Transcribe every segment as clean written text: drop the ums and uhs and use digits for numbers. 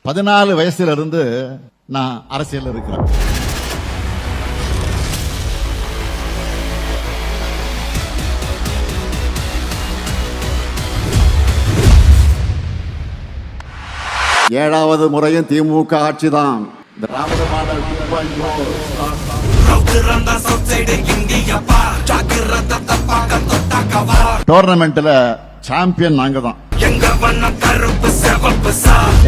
14 வயசுல இருந்து நான் அரசியல் இருக்கிறேன். ஏழாவது முறையும் திமுக ஆட்சி தான். திராவிட மாடல் டோர்னமெண்ட்ல சாம்பியன் நாங்க தான்.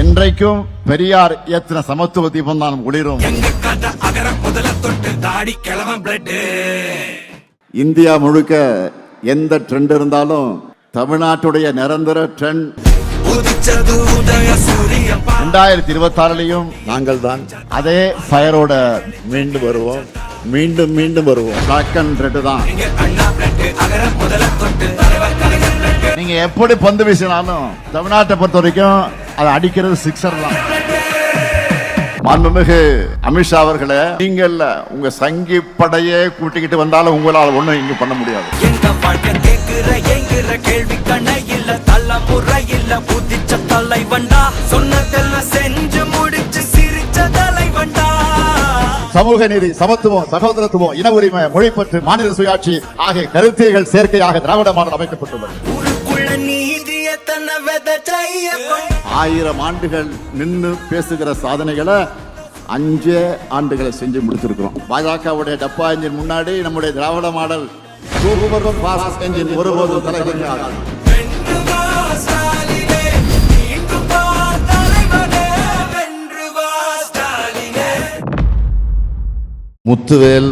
என்றைக்கும் பெரியார் ஏத்தின சமத்துவ தீபம் தான் ஒளிரும். இந்தியா முழுக்க எந்த ட்ரெண்ட் இருந்தாலும் தமிழ்நாட்டுடைய நிரந்தர ட்ரெண்ட் 2026 நாங்கள் தான் அதே ஃபயரோட மீண்டும் வருவோம், மீண்டும் மீண்டும் வருவோம். பிளாக் அண்ட் ரெட் தான். நீங்க எப்படி பந்து வீசினாலும் தமிழ்நாட்டை பொறுத்த வரைக்கும் அதை அடிக்கிறது சிக்ஸர் தான். மாண்புமிகு அமித்ஷா அவர்களே, நீங்க இல்ல உங்க சங்கி படையே கூட்டிக்கிட்டு வந்தாலும் உங்களால் ஒண்ணும் இங்க பண்ண முடியாது. கேள்வி கண்ண இல்ல தலைமுறை இல்ல புதிச்ச தலைவண்டா, சொன்னதெல்லாம் செஞ்சு முடிச்சு சிரிச்ச தலைவண்டா. சமூக நீதி, சமத்துவம், சகோதரத்துவம், இன உரிமை, மொழிப்பற்று, மாநில சுயாட்சி ஆகிய கருத்தியல் சேர்க்கையாக திராவிட மாடல் அமைக்கப்பட்டுள்ளது. 1000 ஆண்டுகள் நின்று பேசுகிற சாதனைகளை 5 ஆண்டுகளை செஞ்சு முடித்திருக்கிறோம். பாஜகவுடைய டப்பா என்ஜின் முன்னாடி நம்முடைய திராவிட மாடல் ஒருபோதும் தலைவராக. முத்துவேல்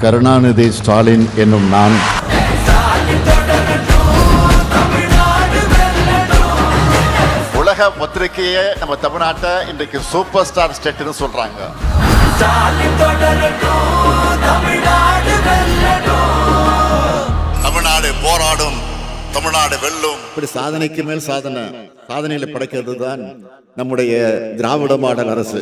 கருணாநிதி ஸ்டாலின் என்னும் நான் உலக பத்திரிகையே நம்ம தமிழ்நாட்டை இன்றைக்கு சூப்பர் ஸ்டார் ஸ்டேட்னு சொல்றாங்க. தமிழ்நாடு போராடும், தமிழ்நாடு வெல்லும். இப்படி சாதனைக்கு மேல் சாதனை, சாதனையில படைக்கிறது தான் நம்முடைய திராவிட மாடல் அரசு.